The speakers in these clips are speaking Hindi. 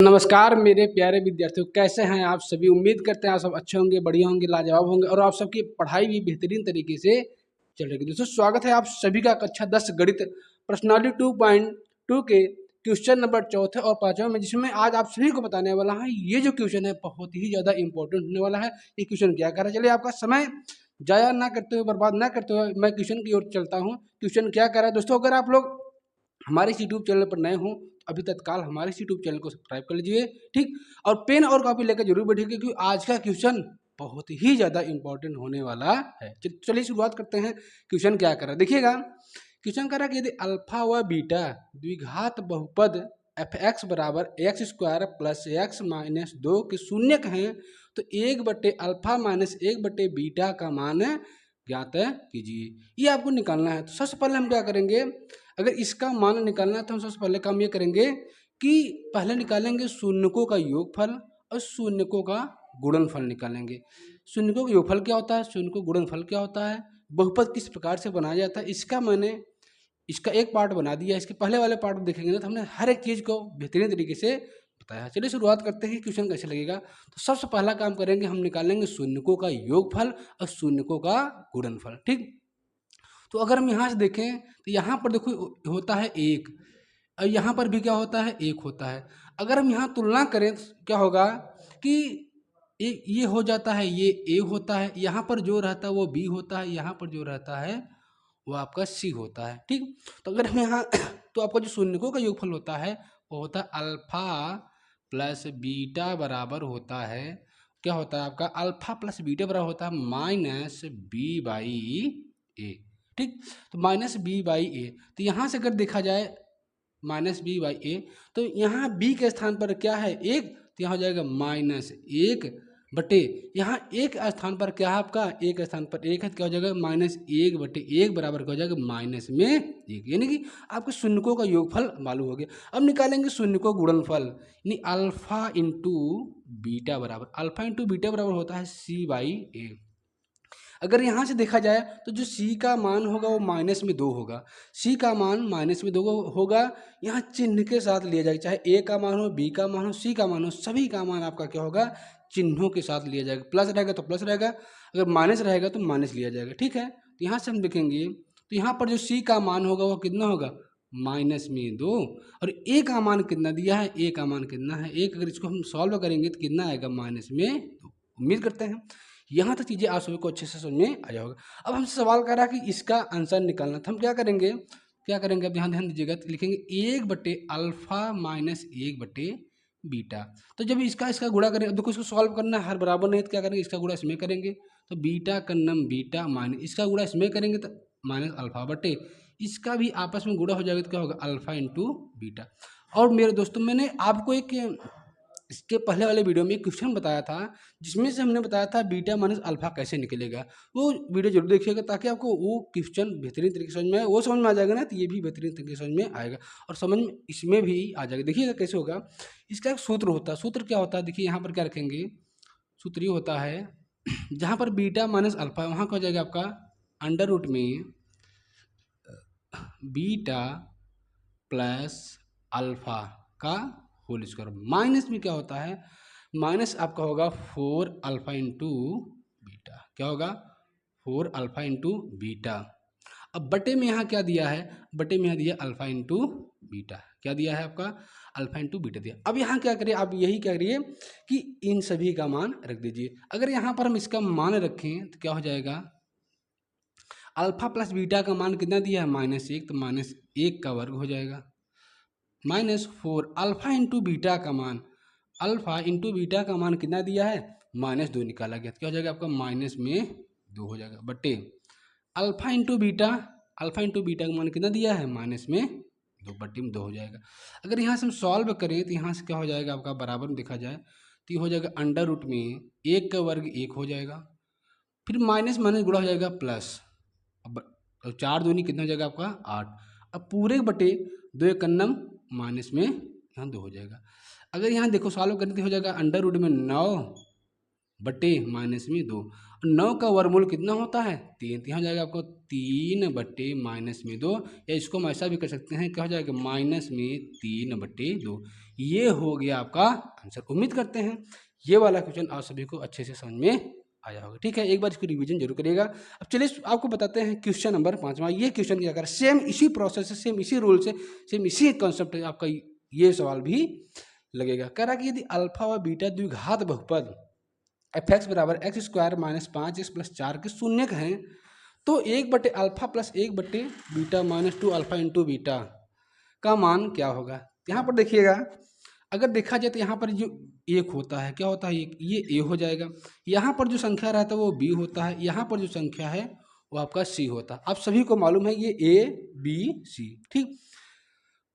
नमस्कार मेरे प्यारे विद्यार्थियों, कैसे हैं आप सभी। उम्मीद करते हैं आप सब अच्छे होंगे, बढ़िया होंगे, लाजवाब होंगे और आप सबकी पढ़ाई भी बेहतरीन तरीके से चल रही है। दोस्तों स्वागत है आप सभी का कक्षा 10 गणित प्रश्नावली 2.2 के क्वेश्चन नंबर चौथे और पांचवें में, जिसमें आज आप सभी को बताने वाला है। ये जो क्वेश्चन है बहुत ही ज्यादा इंपॉर्टेंट होने वाला है। ये क्वेश्चन क्या कर रहा है, चलिए आपका समय जाया ना करते हुए, बर्बाद ना करते हुए मैं क्वेश्चन की ओर चलता हूँ। क्वेश्चन क्या कर रहा है दोस्तों, अगर आप लोग हमारे इस यूट्यूब चैनल पर नए हों अभी तत्काल हमारे इस यूट्यूब चैनल को सब्सक्राइब कर लीजिए, ठीक। और पेन और कॉपी लेकर जरूर बैठिए क्योंकि आज का क्वेश्चन बहुत ही ज़्यादा इंपॉर्टेंट होने वाला है। चलिए शुरुआत करते हैं। क्वेश्चन क्या कर रहा है देखिएगा। क्वेश्चन कर रहा है कि यदि अल्फा व बीटा द्विघात बहुपद एफ एक्स बराबर x square plus x minus 2 के शून्यक हैं तो 1/अल्फा माइनस 1/बीटा का मान ज्ञात कीजिए। ये आपको निकालना है। तो सबसे पहले हम क्या करेंगे, अगर इसका मान निकालना है तो हम सबसे पहले काम ये करेंगे कि पहले निकालेंगे शून्यकों का योगफल और शून्यकों का गुणनफल निकालेंगे। शून्यकों का योगफल क्या होता है, शून्यकों का गुणनफल क्या होता है, बहुपद किस प्रकार से बनाया जाता है, इसका मैंने इसका एक पार्ट बना दिया। इसके पहले वाले पार्ट में देखेंगे तो हमने हर एक चीज़ को बेहतरीन तरीके से बताया। चलिए शुरुआत करते हैं क्वेश्चन कैसे लगेगा। तो सबसे पहला काम करेंगे, हम निकालेंगे शून्यकों का योगफल और शून्यकों का गुणनफल, ठीक। तो अगर हम यहाँ से देखें तो यहाँ पर देखो होता है 1 और यहाँ पर भी क्या होता है 1 होता है। अगर हम यहाँ तुलना करें तो क्या होगा कि ये हो जाता है, ये ए होता है, यहाँ पर जो रहता है वो बी होता है, यहाँ पर जो रहता है वो आपका सी होता है, ठीक। तो अगर हम यहाँ तो आपका जो शून्यकों का योगफल होता है वो होता है अल्फा प्लस बीटा बराबर होता है, क्या होता है आपका अल्फा प्लस बीटा बराबर होता है माइनस बी बाई ए, ठीक। तो माइनस बी बाई ए, तो यहाँ से अगर देखा जाए माइनस बी बाई ए, तो यहाँ बी के स्थान पर क्या है 1, तो यहाँ हो जाएगा -1 बटे यहाँ एक स्थान पर क्या है आपका, एक स्थान पर 1 है तो क्या हो जाएगा -1 बटे 1 बराबर क्या हो जाएगा -1, यानी कि आपके शून्यकों का योगफल मालूम हो गया। अब निकालेंगे शून्यकों गुणनफल, यानी अल्फा इंटू बीटा बराबर होता है सी बाई ए। अगर यहाँ से देखा जाए तो जो c का मान होगा वो -2 होगा, c का मान -2 होगा। यहाँ चिन्ह के साथ लिया जाएगा, चाहे a का मान हो, b का मान हो, c का मान हो, सभी का मान आपका क्या होगा चिन्हों के साथ लिया जाएगा। प्लस रहेगा तो प्लस रहेगा, अगर माइनस रहेगा तो माइनस लिया जाएगा, ठीक है। तो यहाँ से हम देखेंगे तो यहाँ पर जो c का मान होगा वो कितना होगा -2 और a का मान कितना दिया है, a का मान कितना है 1। अगर इसको हम सॉल्व करेंगे तो कितना आएगा -2। उम्मीद करते हैं यहाँ तक चीज़ें आप सभी को अच्छे से समझ में आ जाएगा। अब हमसे सवाल कर रहा है कि इसका आंसर निकालना, तो हम क्या करेंगे अब ध्यान दीजिएगा, तो लिखेंगे 1/अल्फा माइनस 1/बीटा। तो जब इसका गुणा करेंगे, देखो इसको सॉल्व करना है, हर बराबर नहीं तो क्या करेंगे इसका गुणा इसमें करेंगे, तो बीटा का नम बीटा माइनस इसका गुणा इसमें करेंगे तो माइनस अल्फा बटे इसका भी आपस में गुणा हो जाएगा तो क्या होगा अल्फा इंटू बीटा। और मेरे दोस्तों मैंने आपको एक इसके पहले वाले वीडियो में एक क्वेश्चन बताया था जिसमें से हमने बताया था बीटा माइनस अल्फा कैसे निकलेगा, वो वीडियो जरूर देखिएगा ताकि आपको वो क्वेश्चन बेहतरीन तरीके से समझ में आए। वो समझ में आ जाएगा ना तो ये भी बेहतरीन तरीके से समझ में आएगा और समझ में इसमें भी आ जाएगा। देखिएगा कैसे होगा, इसका एक सूत्र होता है। सूत्र क्या होता है देखिए, यहाँ पर क्या रखेंगे, सूत्र ये होता है जहाँ पर बीटा माइनस अल्फा वहाँ क्या हो जाएगा आपका अंडर रूट में बीटा प्लस अल्फा का होल स्क्वायर, माइनस में क्या होता है माइनस आपका होगा 4 अल्फा इंटू बीटा, क्या होगा 4 अल्फा इंटू बीटा। अब बटे में यहाँ क्या दिया है, बटे में यहाँ दिया अल्फा इंटू बीटा, क्या दिया है आपका अल्फा इंटू बीटा दिया। अब यहाँ क्या करिए, आप यही क्या करिए कि इन सभी का मान रख दीजिए। अगर यहाँ पर हम इसका मान रखें तो क्या हो जाएगा, अल्फा प्लस बीटा का मान कितना दिया है -1, तो -1 का वर्ग हो जाएगा -4 अल्फा इंटू बीटा का मान, अल्फा इंटू बीटा का मान कितना दिया है -2 निकाला गया, तो क्या हो जाएगा आपका -2 हो जाएगा बटे अल्फा इंटू बीटा का मान कितना दिया है -2 बटे में 2 हो जाएगा। अगर यहाँ से हम सॉल्व करें तो यहाँ से क्या हो जाएगा आपका बराबर में देखा जाए तो ये हो जाएगा अंडर रूट में 1 का वर्ग 1 हो जाएगा, फिर माइनस माइनस गुणा हो जाएगा प्लस, अब 4 दूनी कितना हो जाएगा आपका 8, अब पूरे बटे 2 कन्नम माइनस में यहाँ 2 हो जाएगा। अगर यहाँ देखो सॉल्व करने से हो जाएगा अंडर रूट में 9 बटे माइनस में 2, 9 का वर्गमूल कितना होता है 3, तो यहाँ हो जाएगा आपको 3 बटे माइनस में 2, या इसको हम ऐसा भी कर सकते हैं क्या हो जाएगा -3 बटे 2। ये हो गया आपका आंसर। उम्मीद करते हैं ये वाला क्वेश्चन आप सभी को अच्छे से समझ में आया होगा। ठीक है, एक बार इसको रिवीजन जरूर करिएगा। अब चलिए आपको बताते हैं क्वेश्चन नंबर 5वां। ये क्वेश्चन क्या कर, सेम इसी प्रोसेस से, सेम इसी रूल से, सेम इसी कॉन्सेप्ट से आपका ये सवाल भी लगेगा। कह रहा कि यदि अल्फा व बीटा द्विघात बहुपद f(x) बराबर x square minus 5x plus 4 के शून्यक हैं, तो 1/अल्फा प्लस 1/बीटा माइनस 2 अल्फा इंटू बीटा का मान क्या होगा। यहाँ पर देखिएगा, अगर देखा जाए तो यहाँ पर जो एक होता है, क्या होता है, ये ए हो जाएगा। यहाँ पर जो संख्या रहता है वो बी होता है। यहाँ पर जो संख्या है वो आपका सी होता है। आप सभी को मालूम है ये ए बी सी। ठीक,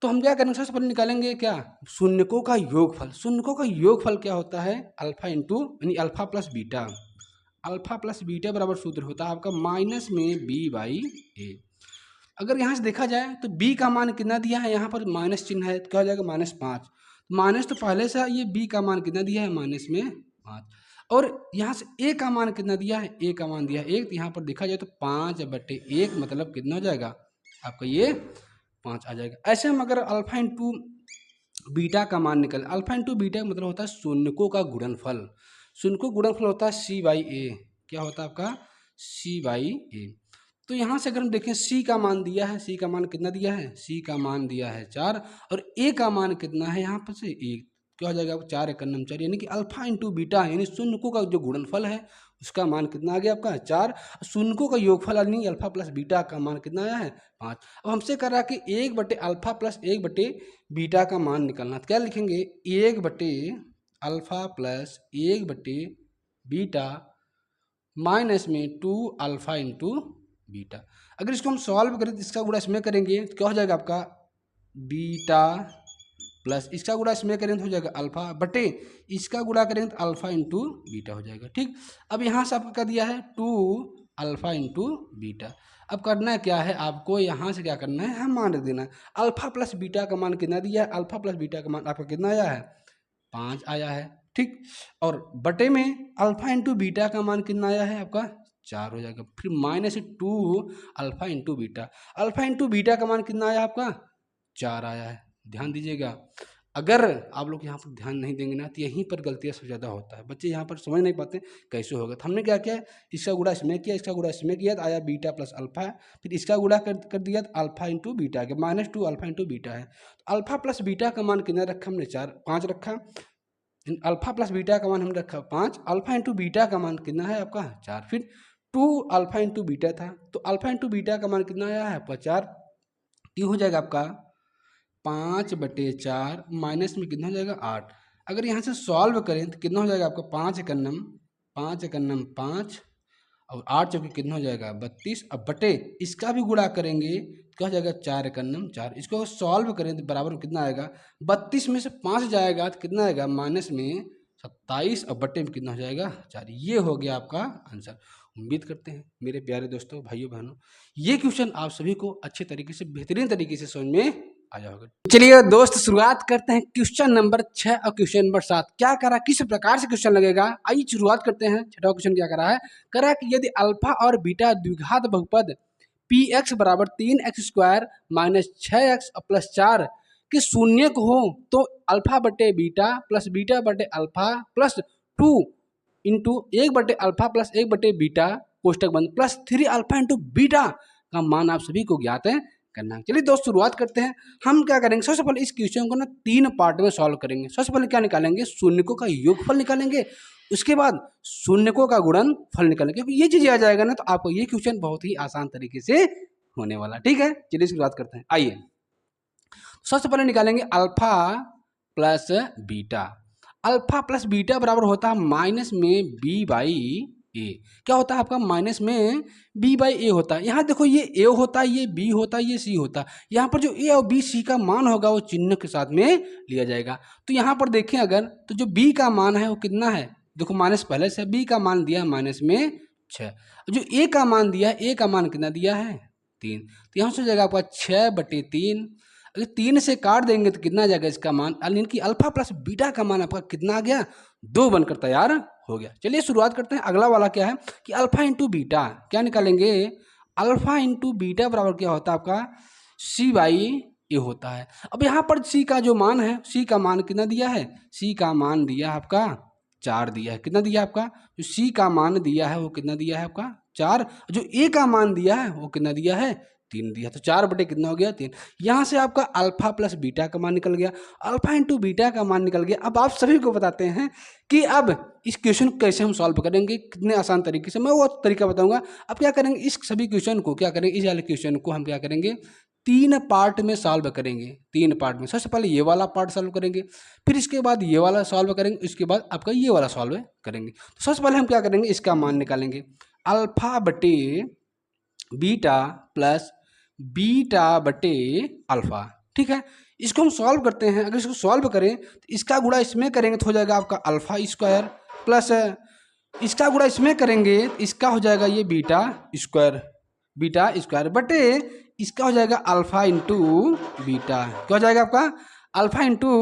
तो हम क्या करेंगे, सबसे पहले निकालेंगे क्या, शून्यकों का योगफल। शून्यकों का योगफल क्या होता है, अल्फा इंटू यानी alpha plus beta. Alpha plus beta बराबर सूत्र होता है आपका माइनस में बी बाई ए। अगर यहाँ से देखा जाए तो b का मान कितना दिया है, यहाँ पर माइनस चिन्ह है, तो क्या हो जाएगा -5। माइनस तो पहले से ये b का मान कितना दिया है, माइनस में 5। और यहाँ से a का मान कितना दिया है, a का मान दिया है 1। तो यहाँ पर देखा जाए तो 5/1 मतलब कितना हो जाएगा आपका, ये 5 आ जाएगा। ऐसे हम अगर अल्फा इंटू बीटा का मान निकल, अल्फा इंटू बीटा का मतलब होता है शून्यकों का गुणनफल। शून्यकों गुणनफल होता है c/a। क्या होता है आपका, c/a। तो यहाँ से अगर हम देखें c का मान दिया है, c का मान कितना दिया है, c का मान दिया है 4 और a का मान कितना है यहाँ पर से 1। क्या हो जाएगा, 4 × 4 यानी कि अल्फा इंटू बीटा यानी शून्यकों का जो गुणनफल है उसका मान कितना आ गया आपका 4। शून्यकों का योगफल यानी अल्फा प्लस बीटा का मान कितना आया है 5। अब हमसे कर रहा है कि 1/अल्फा प्लस 1/बीटा का मान निकालना। तो क्या लिखेंगे, 1/अल्फा प्लस 1/बीटा माइनस में 2 अल्फा इंटू बीटा। अगर इसको हम सॉल्व करें तो इसका गुणा इसमें करेंगे तो क्या हो जाएगा आपका, बीटा प्लस इसका गुणा इसमें करेंगे तो हो जाएगा अल्फा बटे इसका गुणा करेंगे तो अल्फा इंटू बीटा हो जाएगा। ठीक, अब यहाँ से आपका दिया है 2 अल्फा इंटू बीटा। अब करना है क्या है, आपको यहाँ से क्या करना है, हम मान रख देना है। अल्फा प्लस बीटा का मान कितना दिया है, अल्फा प्लस बीटा का मान आपका कितना आया है, 5 आया है। ठीक, और बटे में अल्फा इंटू बीटा का मान कितना आया है आपका 4 हो जाएगा। फिर -2 alpha into beta. Alpha into beta का मान कितना आया आपका 4 आया है। ध्यान दीजिएगा, अगर आप लोग यहाँ पर ध्यान नहीं देंगे ना तो यहीं पर गलतियाँ सबसे ज़्यादा होता है। बच्चे यहाँ पर समझ नहीं पाते कैसे होगा। तो हमने क्या किया, इसका गुणा इसमें किया, इसका गुणा इसमें किया तो आया बीटा प्लस अल्फा। फिर इसका गुणा कर दिया तो अल्फा इंटू बीटा के -2 अल्फा इंटू बीटा है। तो अल्फा प्लस बीटा का मान कितना रखा हमने, 5 रखा। अल्फा प्लस बीटा का मान हमने रखा 5, अल्फा इंटू बीटा का मान कितना है आपका 4। फिर 2 अल्फा इंटू बीटा था तो अल्फा इंटू बीटा का मान कितना आया है आपका 4। ये हो जाएगा आपका 5/4 माइनस में कितना हो जाएगा 8। अगर यहाँ से सॉल्व करें तो कितना हो जाएगा आपका 5 एकन्नम 5 और 8 चौके कितना हो जाएगा 32। अब बटे इसका भी गुणा करेंगे क्या हो जाएगा 4 एकन्नम 4। इसको सॉल्व करें तो बराबर में कितना आएगा, 32 में से 5 जाएगा तो कितना आएगा माइनस में 27 और बटे में कितना हो जाएगा 4। ये हो गया आपका आंसर। उम्मीद करते हैं मेरे प्यारे दोस्तों, भाइयों बहनों, ये क्वेश्चन आप सभी को अच्छे तरीके से, बेहतरीन तरीके से समझ में आया होगा। चलिए दोस्त, शुरुआत करते हैं क्वेश्चन नंबर 6 और क्वेश्चन नंबर 7। क्या करा, किस प्रकार से क्वेश्चन लगेगा, आइए शुरुआत करते हैं। छठा क्वेश्चन क्या करा है, करा कि यदि अल्फा और बीटा द्विघात बहुपद px बराबर 3x² माइनस 6x प्लस 4 के शून्य को हो तो अल्फा बटे बीटा प्लस बीटा बटे अल्फा प्लस 2 इंटू 1/अल्फा प्लस 1/बीटा कोष्टक बंद प्लस 3 अल्फा इंटू बीटा का मान आप सभी को ज्ञात है करना। चलिए दोस्त, शुरुआत करते हैं। हम क्या करेंगे, सबसे पहले इस क्वेश्चन को ना 3 पार्ट में सॉल्व करेंगे। सबसे पहले क्या निकालेंगे, शून्यकों का योगफल निकालेंगे। उसके बाद शून्यकों का गुणनफल निकालेंगे। क्योंकि ये चीज आ जाएगा ना तो आपको ये क्वेश्चन बहुत ही आसान तरीके से होने वाला। ठीक है, चलिए शुरुआत करते हैं। आइए, सबसे पहले निकालेंगे alpha plus beta. Alpha plus beta बराबर होता है माइनस में b/a। क्या होता है आपका, माइनस में b/a होता है। यहाँ देखो ये a होता है, ये b होता है, ये c होता है। यहाँ पर जो a और b c का मान होगा वो चिन्ह के साथ में लिया जाएगा। तो यहाँ पर देखें अगर, तो जो b का मान है वो कितना है, देखो माइनस पहले से, b का मान दिया है माइनस में 6। जो a का मान दिया है, a का मान कितना दिया है 3। तो यहाँ से हो जाएगा आपका 6/3। अगर 3 से काट देंगे तो कितना आ जाएगा इसका मान, यानी कि अल्फा प्लस बीटा का मान आपका कितना आ गया, 2 बनकर तैयार हो गया। चलिए शुरुआत करते हैं। अगला वाला क्या है कि अल्फा इंटू बीटा। क्या निकालेंगे, अल्फा इंटू बीटा बराबर क्या होता है आपका c/a ए होता है। अब यहाँ पर सी का जो मान है, सी का मान कितना दिया है, सी का मान दिया है आपका 4 दिया है। कितना दिया है आपका, जो सी का मान दिया है वो कितना दिया है आपका 4, जो ए का मान दिया है वो कितना दिया है 3 दिया। तो 4 बटे कितना हो गया 3। यहाँ से आपका अल्फा प्लस बीटा का मान निकल गया, अल्फा इंटू बीटा का मान निकल गया। अब आप सभी को बताते हैं कि अब इस क्वेश्चन को कैसे हम सॉल्व करेंगे, कितने आसान तरीके से, मैं वो तरीका बताऊंगा। अब क्या करेंगे, इस सभी क्वेश्चन को क्या करेंगे, इस वाले क्वेश्चन को हम क्या करेंगे 3 पार्ट में सॉल्व करेंगे। 3 पार्ट में, सबसे पहले ये वाला पार्ट सॉल्व करेंगे, फिर इसके बाद ये वाला सॉल्व करेंगे, इसके बाद आपका ये वाला सॉल्व करेंगे। तो सबसे पहले हम क्या करेंगे, इसका मान निकालेंगे, अल्फा बटे बीटा प्लस बीटा बटे अल्फा। ठीक है, इसको हम सॉल्व करते हैं। अगर इसको सॉल्व करें तो इसका गुणा इसमें करेंगे तो हो जाएगा आपका अल्फा स्क्वायर, प्लस इसका गुणा इसमें करेंगे तो इसका हो जाएगा ये बीटा स्क्वायर बटे इसका हो जाएगा अल्फा इंटू बीटा। क्या हो जाएगा आपका, अल्फा इंटू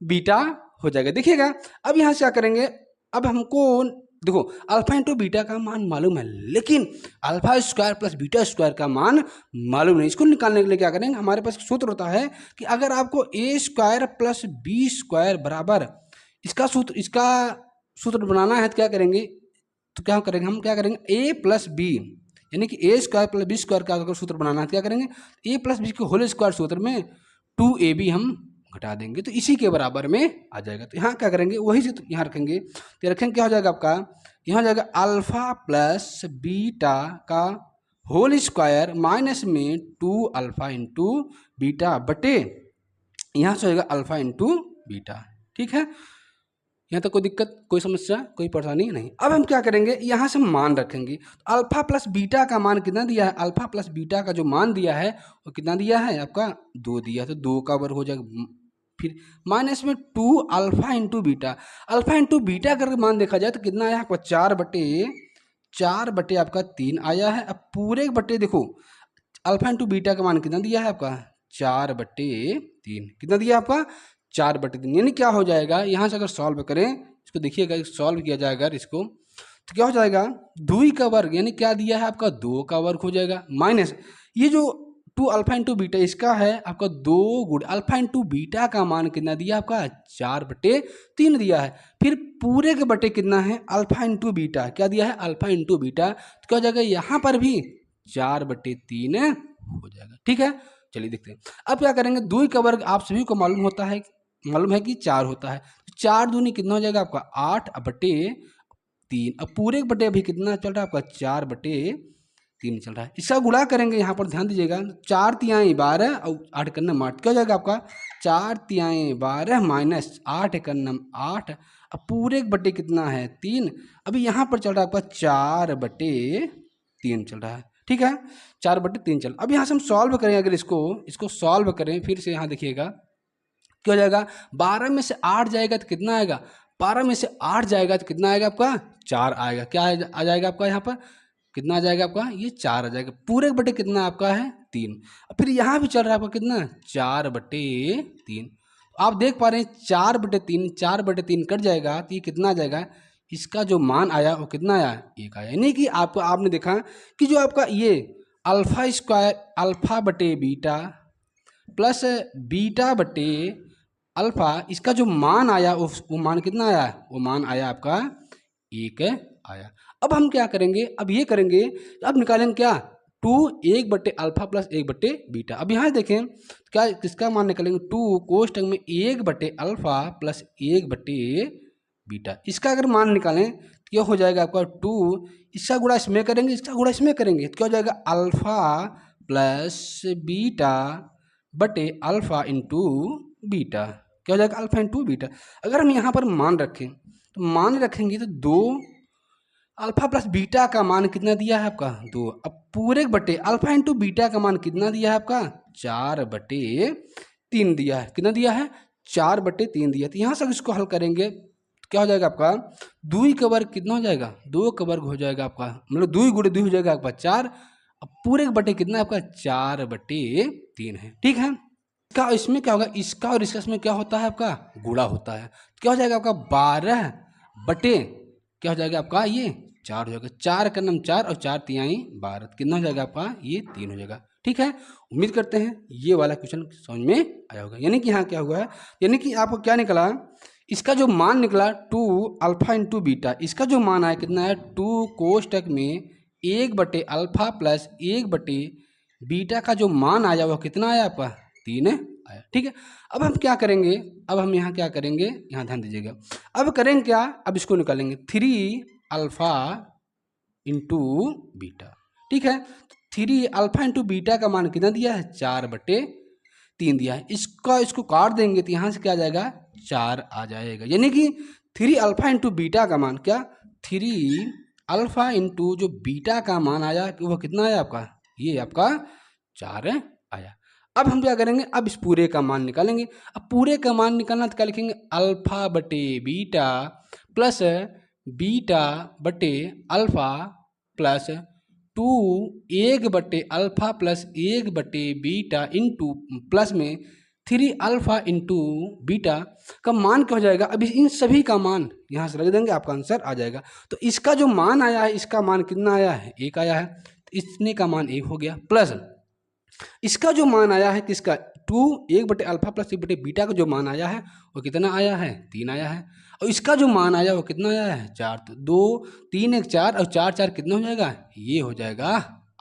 बीटा हो जाएगा। देखिएगा अब यहाँ से क्या करेंगे, अब हमको देखो अल्फा इंटू बीटा का मान मालूम है, लेकिन alpha square plus beta square का मान मालूम नहीं। इसको निकालने के लिए क्या करेंगे, हमारे पास सूत्र होता है कि अगर आपको ए स्क्वायर प्लस बी स्क्वायर बराबर इसका सूत्र बनाना है तो क्या करेंगे, तो क्या करेंगे, हम क्या करेंगे ए प्लस बी, यानी कि ए स्क्वायर प्लस बी स्क्वायर का अगर सूत्र बनाना है तो क्या करेंगे, ए प्लस बी के होल स्क्वायर सूत्र में 2ab हम घटा देंगे तो इसी के बराबर में आ जाएगा। तो यहाँ क्या करेंगे, वही से यहाँ रखेंगे, तो रखेंगे क्या हो जाएगा आपका, यहाँ हो जाएगा अल्फा प्लस बीटा का होल स्क्वायर माइनस में 2 अल्फा इंटू बीटा बटे यहाँ से हो जाएगा अल्फा इंटू बीटा। ठीक है, यहाँ तक कोई दिक्कत, कोई समस्या, कोई परेशानी नहीं। अब हम क्या करेंगे, यहाँ से मान रखेंगे, तो अल्फा प्लस बीटा का मान कितना दिया है, अल्फा प्लस बीटा का जो मान दिया है वो कितना दिया है आपका 2 दिया है, तो 2 का वर्ग हो जाएगा, फिर माइनस में 2 alpha into beta. Alpha into beta अगर मान देखा जाए तो कितना आया आपका 4 बटे आपका 3 आया है। अब पूरे बटे देखो अल्फा इंटू बीटा का मान कितना दिया है आपका 4 बटे 3, कितना दिया आपका 4 बटे 3, यानी क्या हो जाएगा, यहाँ से अगर सॉल्व करें इसको देखिएगा, सॉल्व किया जाएगा इसको तो क्या हो जाएगा 2 का वर्ग, यानी क्या दिया है आपका 2 का वर्ग हो जाएगा, माइनस ये जो 2 अल्फा इंटू बीटा इसका है आपका 2 गुण अल्फा इंटू बीटा का मान कितना दिया आपका 4 बटे 3 दिया है, फिर पूरे के बटे कितना है अल्फा इंटू बीटा, क्या दिया है अल्फा इंटू बीटा, तो क्या हो जाएगा यहाँ पर भी 4 बटे 3 हो जाएगा। ठीक है, चलिए देखते हैं अब क्या करेंगे, 2 का वर्ग आप सभी को मालूम है कि 4 होता है, 4 दूनी कितना हो जाएगा आपका 8 बटे 3। अब पूरे बटे अभी कितना चल रहा है आपका 4 बटे 3 चल रहा है, इसका गुणा करेंगे, यहाँ पर ध्यान दीजिएगा, 4 तिहाई 12 और 8 का नम 8, क्या हो जाएगा आपका 4 तिहाई 12 माइनस 8 का नम 8। अब पूरे बटे कितना है 3, अभी यहाँ पर चल रहा है आपका 4 बटे 3 चल रहा है। ठीक है, 4 बटे 3 चल, अब यहाँ से हम सॉल्व करें, अगर इसको सॉल्व करें फिर से यहाँ देखिएगा क्या हो जाएगा, 12 में से 8 जाएगा तो कितना आएगा, 12 में से 8 जाएगा तो कितना आएगा आपका 4 आएगा, क्या आ जाएगा आपका यहाँ पर कितना आ जाएगा आपका ये 4 आ जाएगा, पूरे बटे कितना आपका है 3। फिर यहाँ भी चल रहा है आपका कितना 4 बटे 3, आप देख पा रहे हैं 4 बटे 3 कट जाएगा तो ये कितना आ जाएगा, इसका जो मान आया वो कितना आया 1 आया, यानी कि आपने देखा कि जो आपका ये अल्फा स्क्वायर अल्फा बटे बीटा प्लस बीटा बटे अल्फा, इसका जो मान आया वो मान कितना आया, वो मान आया आपका 1 आया। अब हम क्या करेंगे, अब ये करेंगे, अब निकालेंगे क्या 2 1 बटे अल्फा प्लस 1 बटे बीटा। अब यहाँ देखें क्या किसका मान निकालेंगे, 2 कोष्टक में 1 बटे अल्फा प्लस 1 बटे बीटा, इसका अगर मान निकालें तो क्या हो जाएगा आपका 2, इसका गुणा इसमें करेंगे, इसका गुणा इसमें करेंगे तो क्या हो जाएगा अल्फा प्लस बीटा बटे अल्फा इंटू बीटा, क्या हो जाएगा अल्फा इंटू बीटा। अगर हम यहाँ पर मान रखें तो मान रखेंगे तो 2 अल्फा प्लस बीटा का मान कितना दिया है आपका 2, अब पूरे बटे अल्फा इंटू बीटा का मान कितना दिया है आपका 4 बटे 3 दिया है, कितना दिया है 4 बटे 3 दिया। तो यहाँ से इसको हल करेंगे तो क्या हो जाएगा आपका 2 का वर्ग कितना हो जाएगा 2 का वर्ग हो जाएगा आपका, मतलब 2 गुणे 2 हो जाएगा आपका 4, अब पूरे बटे कितना आपका 4 बटे 3 है। ठीक है, इसका इसमें क्या होगा, इसका और इसका इसमें क्या होता है आपका गुणा होता है, क्या हो जाएगा आपका 12 बटे क्या हो जाएगा आपका ये 4 हो जाएगा, 4 का नाम 4 और 4 तिहाई 12, कितना हो जाएगा आपका, ये 3 हो जाएगा। ठीक है, उम्मीद करते हैं ये वाला क्वेश्चन समझ में आया होगा। यानी कि यहाँ क्या हुआ है, यानी कि आपको क्या निकला, इसका जो मान निकला 2 अल्फा इंटू बीटा, इसका जो मान आया कितना है 2 कोष्टक में 1/अल्फा प्लस 1/बीटा का जो मान आया वह कितना आया आपका, 3 आया। ठीक है, अब हम क्या करेंगे, अब हम यहाँ क्या करेंगे, यहाँ ध्यान दीजिएगा, अब करेंगे क्या, अब इसको निकालेंगे 3 अल्फा इंटू बीटा। ठीक है, 3 अल्फा इंटू बीटा का मान कितना दिया है, 4/3 दिया है। इसको काट देंगे तो यहाँ से क्या आ जाएगा, 4 आ जाएगा। यानी कि 3 अल्फा इंटू बीटा का मान क्या, 3 अल्फा इंटू जो बीटा का मान आया वो कितना आया आपका, ये आपका 4 आया। अब हम क्या करेंगे, अब इस पूरे का मान निकालेंगे। अब पूरे का मान निकालना तो क्या लिखेंगे, अल्फा बटे बीटा प्लस बीटा बटे अल्फा प्लस 2 1/अल्फा प्लस 1/बीटा इंटू प्लस में 3 अल्फा इंटू बीटा का मान क्या हो जाएगा। अभी इन सभी का मान यहाँ से रख देंगे, आपका आंसर आ जाएगा। तो इसका जो मान आया है, इसका मान कितना आया है, 1 आया है, तो इसने का मान 1 हो गया, प्लस इसका जो मान आया है किसका, 2 1/अल्फा प्लस 1/बीटा का जो मान आया है वो कितना आया है, 3 आया है, और इसका जो मान आया वो कितना आया है, 4। तो 2 3 1 4 और 4 4 कितना हो जाएगा, ये हो जाएगा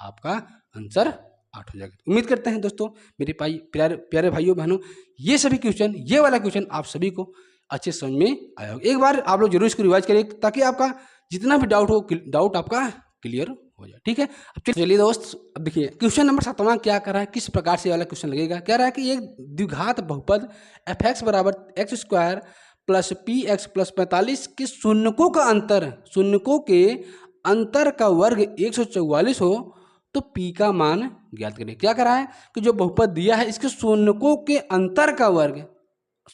आपका आंसर 8 हो जाएगा। उम्मीद करते हैं दोस्तों मेरे प्यारे भाइयों बहनों, ये सभी क्वेश्चन, ये वाला क्वेश्चन आप सभी को अच्छे समझ में आया होगा। एक बार आप लोग जरूर इसको रिवाइज करिए ताकि आपका जितना भी डाउट हो, डाउट आपका क्लियर हो जाए। ठीक है, अब चलिए दोस्त, अब देखिए क्वेश्चन नंबर 7वां क्या कर रहा है, किस प्रकार से वाला क्वेश्चन लगेगा। कह रहा है कि एक द्विघात बहुपद f(x) = x² plus px plus 45 के शून्यकों का अंतर, शून्यकों के अंतर का वर्ग 144 हो तो p का मान ज्ञात करें। क्या कर रहा है कि जो बहुपद दिया है इसके शून्यकों के अंतर का वर्ग,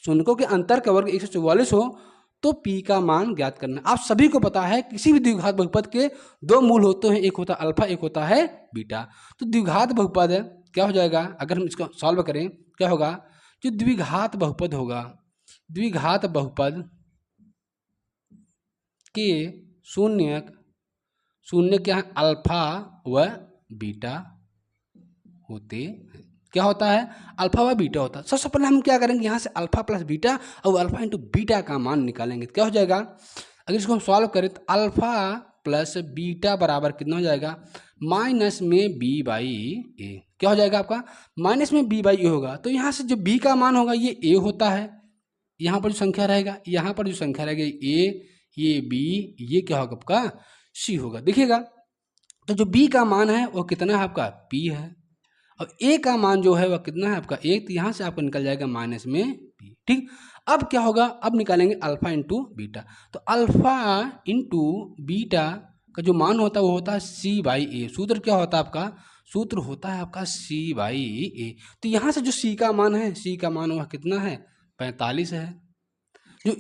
शून्यकों के अंतर का वर्ग 144 हो तो p का मान ज्ञात करना। आप सभी को पता है किसी भी द्विघात बहुपद के 2 मूल होते हैं, एक होता है अल्फा, एक होता है बीटा। तो द्विघात बहुपद क्या हो जाएगा, अगर हम इसको सॉल्व करें क्या होगा, जो द्विघात बहुपद होगा, द्विघात बहुपद के शून्य क्या है, अल्फा व बीटा होते हैं। क्या होता है, अल्फा व बीटा होता है। सबसे पहले हम क्या करेंगे, यहाँ से अल्फा प्लस बीटा और अल्फा इंटू बीटा का मान निकालेंगे। क्या हो जाएगा, अगर इसको हम सॉल्व करें तो अल्फा प्लस बीटा बराबर कितना हो जाएगा, माइनस में b/a। क्या हो जाएगा आपका, माइनस में b/a होगा। तो यहाँ से जो b का मान होगा ये a होता है, यहाँ पर जो संख्या रहेगा, यहाँ पर जो संख्या रहेगी a, ये b, ये क्या होगा आपका c होगा। देखिएगा तो जो b का मान है वो कितना है आपका p है, और a का मान जो है वह कितना है आपका 1, तो यहाँ से आपको निकल जाएगा माइनस में p। ठीक, अब क्या होगा, अब निकालेंगे अल्फा इंटू बीटा। तो अल्फा इंटू बीटा का जो मान होता है वो होता है c/a। सूत्र क्या होता है आपका, सूत्र होता है आपका c/a। तो यहाँ से जो c का मान है, c का मान वह कितना है 45 है, जो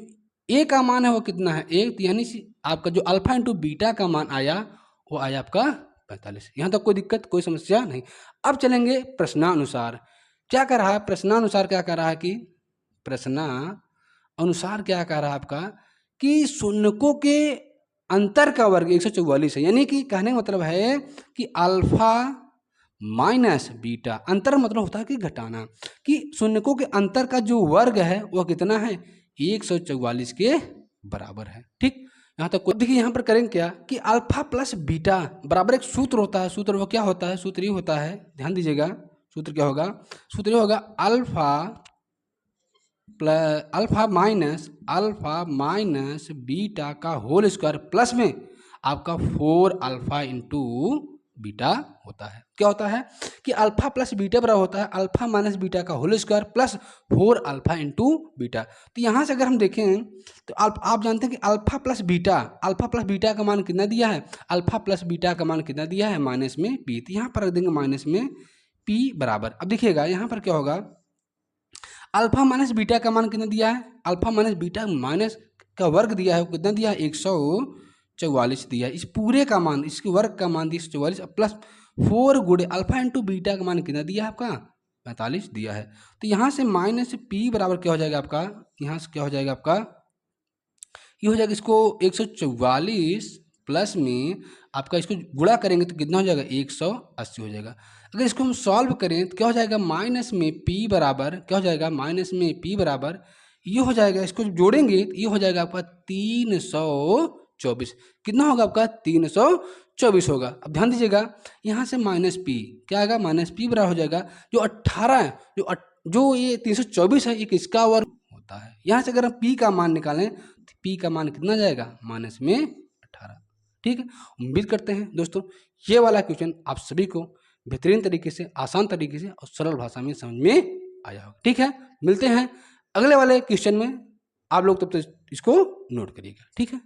a का मान है वो कितना है 1, यानी आपका जो अल्फा इंटू बीटा का मान आया वो आया आपका 45। यहाँ तक कोई दिक्कत, कोई समस्या नहीं। अब चलेंगे प्रश्नानुसार। क्या कर रहा है, प्रश्नानुसार क्या कर रहा है कि प्रश्नानुसार क्या कर रहा है आपका कि शून्यकों के अंतर का वर्ग 144 है। यानी कि कहने का मतलब है कि अल्फा माइनस बीटा, अंतर मतलब होता है कि घटाना, कि शून्यकों के अंतर का जो वर्ग है वह कितना है 144 के बराबर है। ठीक, यहाँ तक देखिए, यहाँ पर करेंगे क्या कि अल्फा प्लस बीटा बराबर एक सूत्र होता है, सूत्र वो क्या होता है, सूत्र ये होता है, ध्यान दीजिएगा, सूत्र क्या होगा, सूत्र ये होगा अल्फा माइनस बीटा का होल स्क्वायर प्लस में आपका 4 अल्फा इंटू बीटा होता है। क्या होता है कि अल्फा प्लस बीटा बराबर होता है अल्फा माइनस बीटा का whole square plus 4 alpha into beta. तो यहाँ से अगर हम देखें तो आप जानते हैं कि अल्फा प्लस बीटा का मान कितना दिया है, अल्फा प्लस बीटा का मान कितना दिया है माइनस में p। तो यहाँ पर रख देंगे माइनस में p बराबर। अब देखिएगा यहाँ पर क्या होगा, अल्फा माइनस बीटा का मान कितना दिया है, अल्फा माइनस बीटा माइनस का वर्ग दिया है, कितना दिया है 144 दिया है। इस पूरे का मान, इसके वर्ग का मान दिया 144 प्लस 4 गुणे अल्फा इंटू बीटा का मान कितना दिया है आपका 45 दिया है। तो यहाँ से माइनस p बराबर क्या हो जाएगा आपका, यहाँ से क्या हो जाएगा आपका, ये हो जाएगा इसको 144 प्लस में आपका इसको गुणा करेंगे तो कितना हो जाएगा 180 हो जाएगा। अगर इसको हम सॉल्व करें तो क्या हो जाएगा, माइनस में p बराबर क्या हो जाएगा, माइनस में p बराबर ये हो जाएगा, इसको जोड़ेंगे तो ये हो जाएगा आपका 324। कितना होगा आपका 324 होगा। अब ध्यान दीजिएगा यहाँ से माइनस p क्या आएगा, माइनस p बराबर हो जाएगा जो 18 है, जो ये 324 है, ये किसका वर्ग होता है। यहाँ से अगर हम p का मान निकालें तो p का मान कितना जाएगा, माइनस में 18। ठीक है, उम्मीद करते हैं दोस्तों ये वाला क्वेश्चन आप सभी को बेहतरीन तरीके से, आसान तरीके से और सरल भाषा में समझ में आया होगा। ठीक है, मिलते हैं अगले वाले क्वेश्चन में। आप लोग तब तक इसको नोट करिएगा। ठीक है।